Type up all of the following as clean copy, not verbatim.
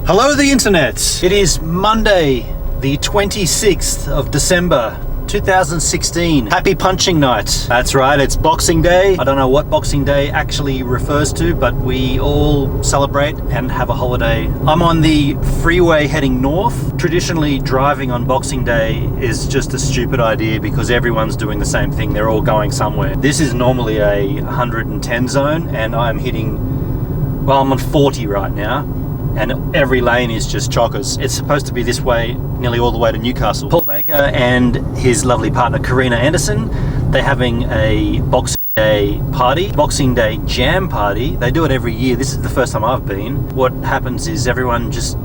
Hello the internet! It is Monday, the 26th of December 2016. Happy punching night. That's right, it's Boxing Day. I don't know what Boxing Day actually refers to, but we all celebrate and have a holiday. I'm on the freeway heading north. Traditionally, driving on Boxing Day is just a stupid idea because everyone's doing the same thing. They're all going somewhere. This is normally a 110 zone and I'm hitting, well, I'm on 40 right now. And every lane is just chockers. It's supposed to be this way nearly all the way to Newcastle. Paul Baker and his lovely partner Karina Anderson, they're having a Boxing Day party, Boxing Day jam party. They do it every year. This is the first time I've been. What happens is everyone just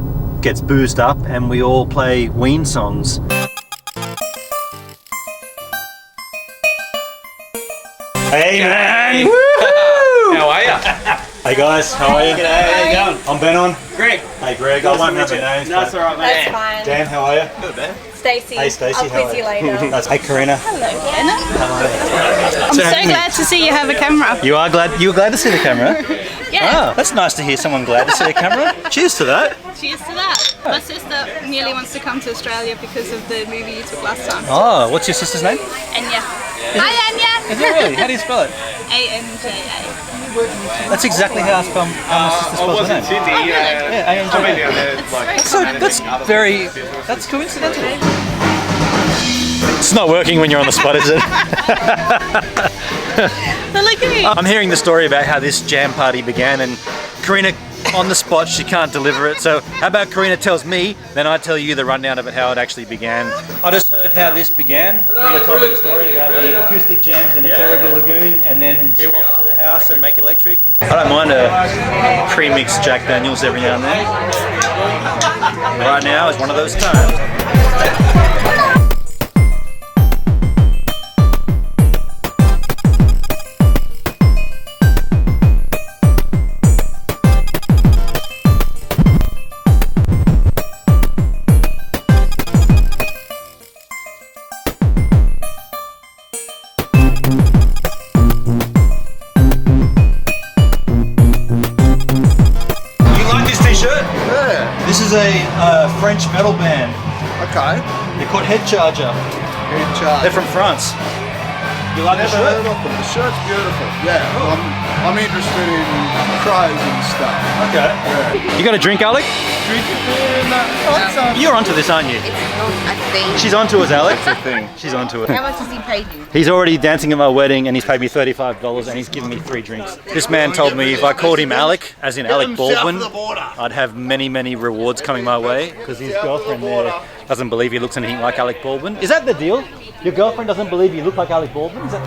gets boozed up and we all play Ween songs. Hey man! Woo! How are ya? Hey guys, how are you? G'day, how you going? I'm Benon. Greg. Hey Greg, I won't remember names. No, that's alright, mate. That's fine. Dan, how are you? Good, man. Stacey. Hey Stacey, I'll how quiz are you later. That's hey Karina. Hello, Anna. I'm so glad to see you have a camera. You are glad? You were glad to see the camera? Yeah. Ah, that's nice to hear someone glad to see the camera. Cheers to that. Cheers to that. My sister nearly wants to come to Australia because of the movie you took last time. Oh, what's your sister's name? Anya. Hi, Anya. Is it really? How do you spell it? A-N-J-A. That's exactly how I spell my sister's spells her name. Sydney. Yeah, A-N-J-A. That's coincidental. It's not working when you're on the spot, is it? But look at me. I'm hearing the story about how this jam party began and Karina, on the spot, she can't deliver it. So how about Karina tells me, then I tell you the rundown of it, how it actually began. I just heard how this began. Karina told me the story about the acoustic jams in a Terrigal Lagoon and then swap to the house and make electric. I don't mind a pre-mixed Jack Daniels every now and then. Right now is one of those times. This is a French metal band. Okay. They're called Head Charger. Head Charger. They're from France. You like the Never shirt? heard of them. The shirt's beautiful. Yeah. I'm interested in crows and stuff. Okay. Yeah. You got a drink, Alec? Drinking beer and that. You're onto this, aren't you? It's not a thing. She's onto us, Alec. It's a thing. She's onto it. How much has he paid you? He's already dancing at my wedding and he's paid me $35 and he's given me 3 drinks. This man told me if I called him Alec, as in Alec Baldwin, I'd have many, many rewards coming my way because his girlfriend there doesn't believe he looks anything like Alec Baldwin. Is that the deal? Your girlfriend doesn't believe you look like Alec Baldwin? Is that I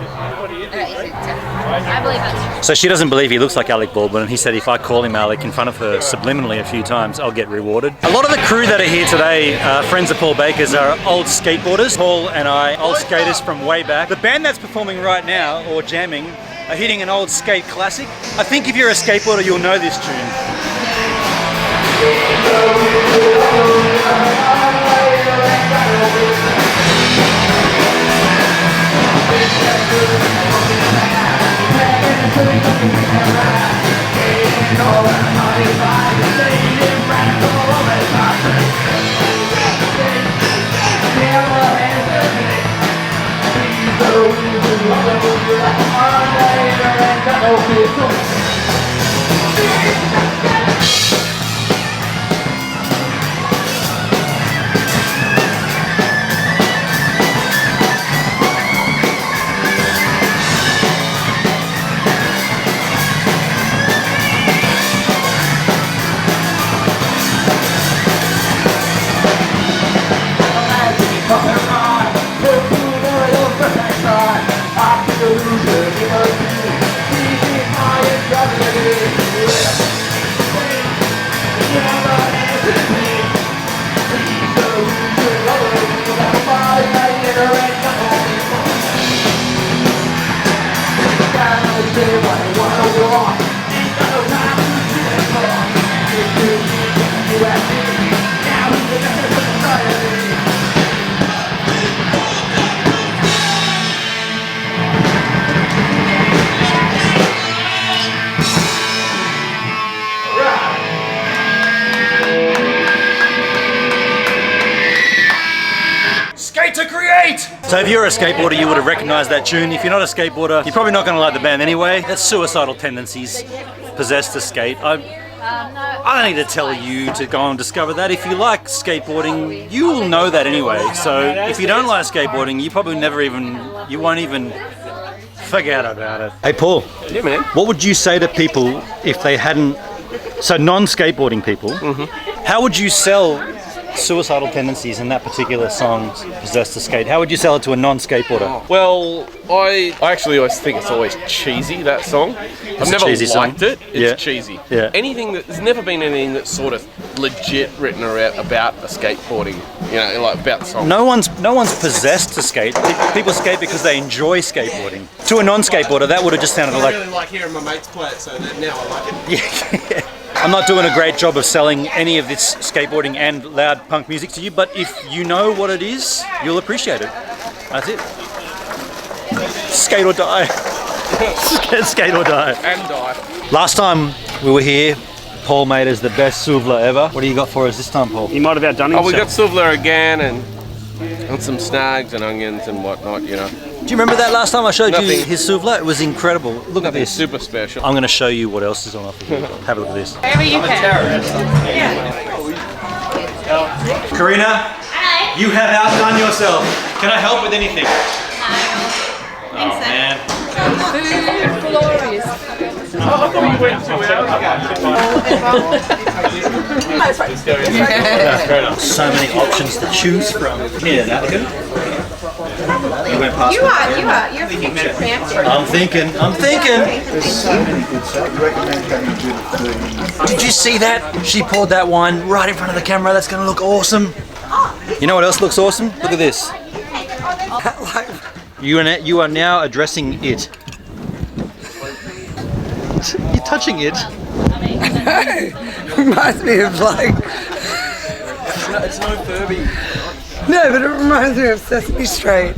believe that's true. So she doesn't believe he looks like Alec Baldwin and he said if I call him Alec in front of her subliminally a few times, I'll get rewarded. A lot of the crew that are here today, friends of Paul Baker's, are old skateboarders. Paul and I, old skaters from way back. The band that's performing right now, or jamming, are hitting an old skate classic. I think if you're a skateboarder, you'll know this tune. So if you're a skateboarder, you would have recognized that tune. If you're not a skateboarder, you're probably not going to like the band anyway. That's Suicidal Tendencies, Possessed to Skate. I don't need to tell you to go and discover that. If you like skateboarding, you will know that anyway. So if you don't like skateboarding, you probably you won't even forget about it. Hey Paul, Yeah, man. what would you say to people if they hadn't, so non-skateboarding people, how would you sell Suicidal Tendencies in that particular song, Possessed to Skate? How would you sell it to a non-skateboarder? Well, I actually always think it's always cheesy, that song. I've a never cheesy liked song. it. It's Yeah. cheesy. Yeah. There's never been anything that's sort of legit written about a skateboarding, like about the song. No one's possessed to skate. People skate because they enjoy skateboarding. To a non-skateboarder, that would have just sounded I like, really like hearing my mates play it, so that now I like it. yeah. I'm not doing a great job of selling any of this skateboarding and loud punk music to you, but if you know what it is, you'll appreciate it. That's it. Skate or die. Skate or die. And die. Last time we were here, Paul made us the best souvla ever. What do you got for us this time, Paul? He might have outdone Oh, himself. we got Suvla again and some snags and onions and whatnot, Do you remember that last time I showed you Nothing. his souvla? It was incredible. Look at Nothing this. super special. I'm going to show you what else is on offer here. Have a look at this. Wherever you can. Karina, you have outdone yourself. Can I help with anything? No. Oh man. So many options to choose from. Here, napkin. You went past You're picture cramped. I'm thinking. There's so many good stuff. You recommend coming to the Did you see that? She poured that wine right in front of the camera. That's going to look awesome. You know what else looks awesome? Look at this. You are now addressing it. You're touching it. Reminds me of like. It's no Furby. No, but it reminds me of Sesame Street.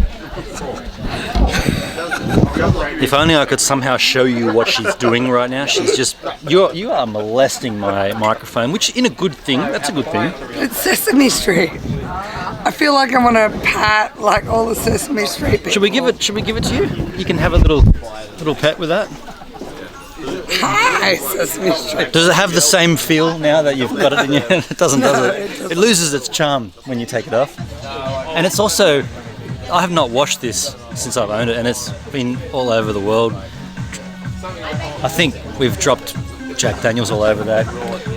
If only I could somehow show you what she's doing right now. She's just you are molesting my microphone, which in a good thing. That's a good thing. It's Sesame Street. I feel like I want to pat like all the Sesame Street people. Should we give it to you? You can have a little pet with that. Hi, Sesame Street. Does it have the same feel now that you've got it in your hand? It doesn't, No, does it it? doesn't. It loses its charm when you take it off. And it's also, I have not washed this since I've owned it, and it's been all over the world. I think we've dropped Jack Daniels all over that.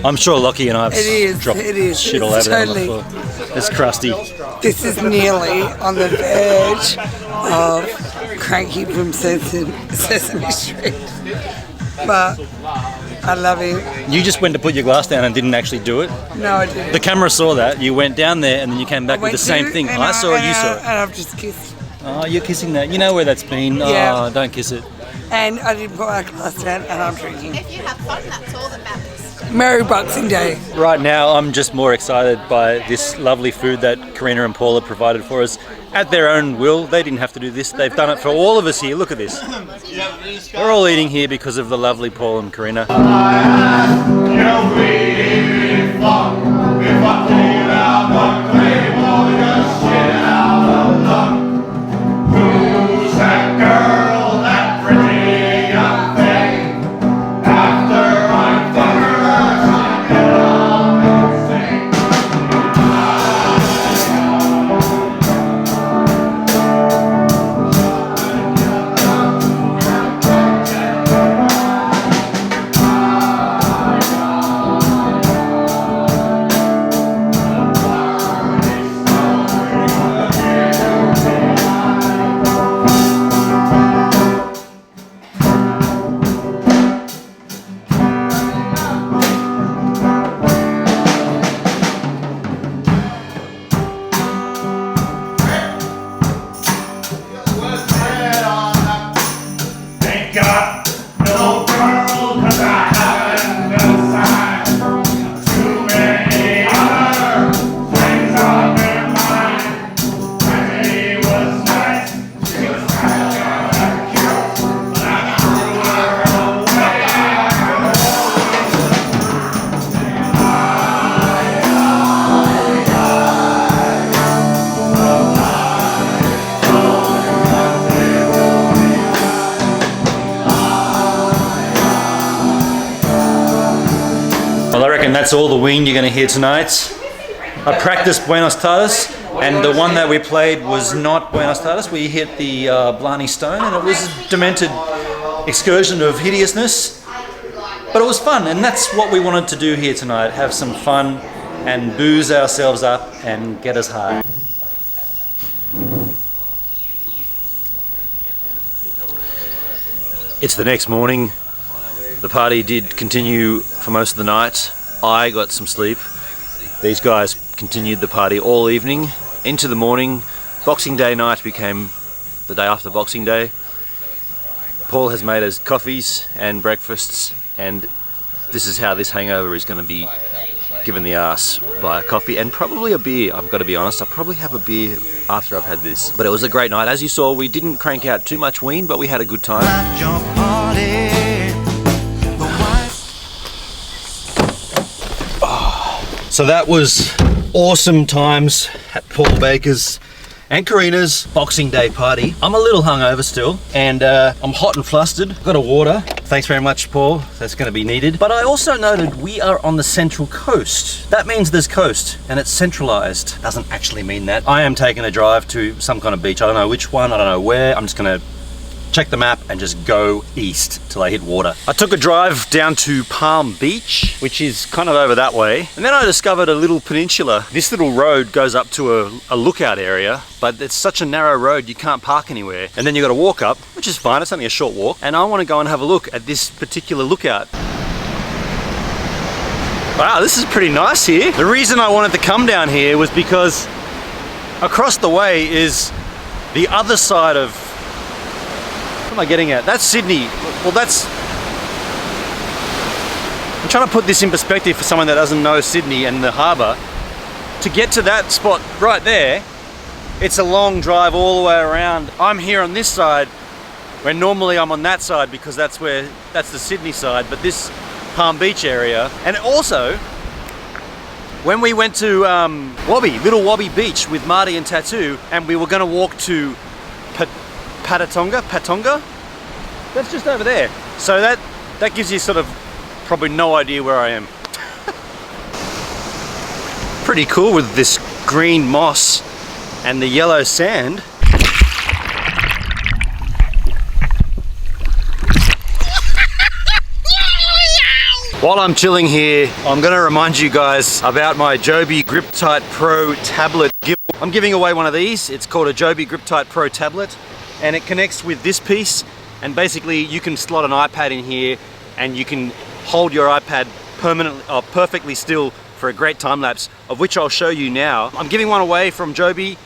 I'm sure Lockie and I have dropped shit all over that on the floor. It's crusty. This is nearly on the verge of Cranky from Sesame Street. But I love him. You just went to put your glass down and didn't actually do it. No, I didn't. The camera saw that. You went down there and then you came back with the same thing. I saw it, you saw it. And I've just kissed. Oh, you're kissing that. You know where that's been. Yeah. Oh, don't kiss it. And I didn't put my glass down and I'm drinking. If you have fun, that's all that matters. Merry Boxing Day. Right now, I'm just more excited by this lovely food that Karina and Paula provided for us at their own will. They didn't have to do this. They've done it for all of us here. Look at this. We're all eating here because of the lovely Paul and Karina. reckon that's all the wind you're going to hear tonight. I practiced Buenos Tardes, and the one that we played was not Buenos Tardes. We hit the Blarney Stone, and it was a demented excursion of hideousness. But it was fun, and that's what we wanted to do here tonight. Have some fun and booze ourselves up and get us high. It's the next morning. The party did continue for most of the night. I got some sleep. These guys continued the party all evening into the morning. Boxing Day night became the day after Boxing Day. Paul has made us coffees and breakfasts, and this is how this hangover is going to be given the arse by a coffee and probably a beer. I've got to be honest, I'll probably have a beer after I've had this. But it was a great night. As you saw, we didn't crank out too much ween, but we had a good time. So that was awesome times at Paul Baker's and Karina's Boxing Day party. I'm a little hungover still, and I'm hot and flustered. Got a water. Thanks very much, Paul. That's going to be needed. But I also noted we are on the Central Coast. That means there's coast, and it's centralized. Doesn't actually mean that. I am taking a drive to some kind of beach. I don't know which one, I don't know where. I'm just going to check the map and just go east till I hit water. I took a drive down to Palm Beach, which is kind of over that way. And then I discovered a little peninsula. This little road goes up to a lookout area, but it's such a narrow road you can't park anywhere. And then you got to walk up, which is fine, it's only a short walk. And I want to go and have a look at this particular lookout. Wow, this is pretty nice here. The reason I wanted to come down here was because across the way is the other side of, what am I getting at? That's Sydney. Well, that's... I'm trying to put this in perspective for someone that doesn't know Sydney and the harbour. To get to that spot right there, it's a long drive all the way around. I'm here on this side, where normally I'm on that side because that's the Sydney side, but this Palm Beach area. And also, when we went to Little Wobby Beach with Marty and Tattoo, and we were going to walk to Patonga, that's just over there. So that gives you sort of probably no idea where I am. Pretty cool with this green moss and the yellow sand. While I'm chilling here, I'm going to remind you guys about my Joby Grip-Tight Pro tablet. I'm giving away one of these. It's called a Joby Grip-Tight Pro tablet, and it connects with this piece, and basically you can slot an iPad in here and you can hold your iPad permanently or perfectly still for a great time lapse, of which I'll show you now. I'm giving one away from Joby.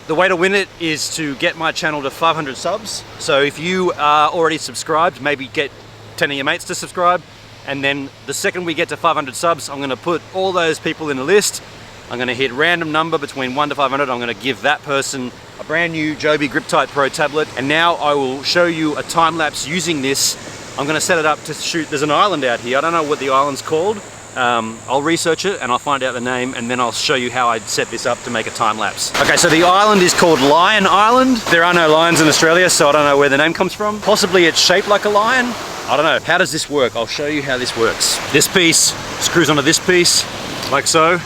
The way to win it is to get my channel to 500 subs. So if you are already subscribed, maybe get 10 of your mates to subscribe, and then the second we get to 500 subs, I'm going to put all those people in a list. I'm going to hit random number between 1 to 500. I'm going to give that person a brand new Joby Grip-Tight Pro tablet, and now I will show you a time lapse using this. I'm going to set it up to shoot. There's an island out here. I don't know what the island's called. I'll research it and I'll find out the name, and then I'll show you how I'd set this up to make a time lapse. Okay, so the island is called Lion Island. There are no lions in Australia, so I don't know where the name comes from. Possibly it's shaped like a lion. I don't know. How does this work? I'll show you how this works. This piece screws onto this piece, like so.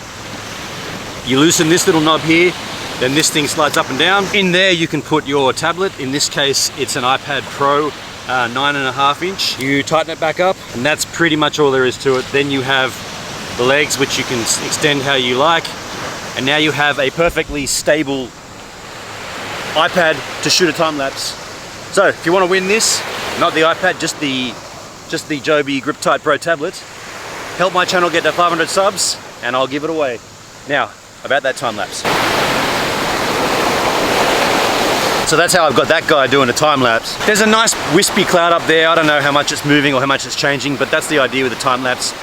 You loosen this little knob here, then this thing slides up and down. In there you can put your tablet. In this case, it's an iPad Pro 9.5 inch. You tighten it back up, and that's pretty much all there is to it. Then you have the legs, which you can extend how you like. And now you have a perfectly stable iPad to shoot a time lapse. So if you want to win this, not the iPad, just the Joby Grip-Tight Pro tablet, help my channel get to 500 subs and I'll give it away. Now, about that time lapse. So that's how I've got that guy doing a time lapse. There's a nice wispy cloud up there. I don't know how much it's moving or how much it's changing, but that's the idea with the time lapse.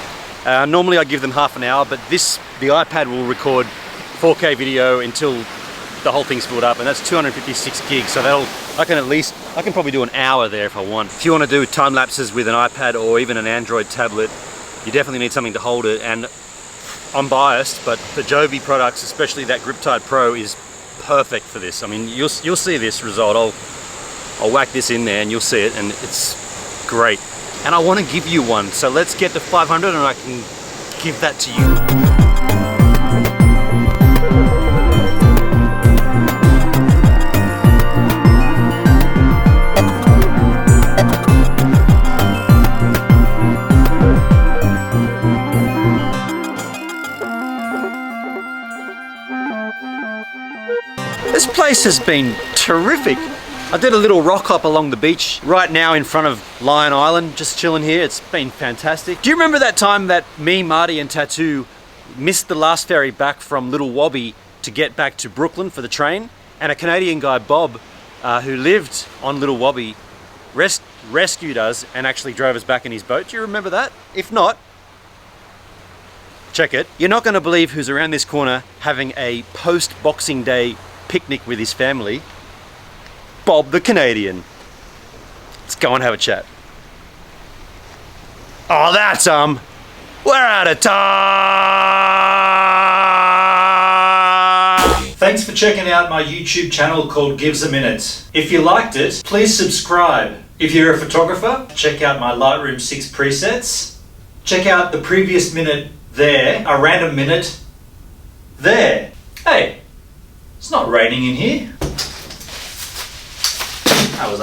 Normally I give them half an hour, but the iPad will record 4K video until the whole thing's filled up, and that's 256 gigs. So I can probably do an hour there if I want. If you want to do time lapses with an iPad or even an Android tablet, you definitely need something to hold it. And I'm biased, but the Joby products, especially that Grip-Tight Pro, is perfect for this. I mean, you'll see this result. I'll whack this in there and you'll see it, and it's great. And I want to give you one, so let's get to 500 and I can give that to you. This place has been terrific. I did a little rock hop along the beach right now in front of Lion Island, just chilling here. It's been fantastic. Do you remember that time that me, Marty and Tattoo missed the last ferry back from Little Wabi to get back to Brooklyn for the train? And a Canadian guy, Bob, who lived on Little Wabi, rescued us and actually drove us back in his boat. Do you remember that? If not, check it. You're not going to believe who's around this corner having a post-Boxing Day picnic with his family. Bob the Canadian. Let's go and have a chat. Oh, that's we're out of time. Thanks for checking out my YouTube channel called Gives a Minute. If you liked it, please subscribe. If you're a photographer, check out my Lightroom 6 presets. Check out the previous minute there, a random minute there. Hey, it's not raining in here. That was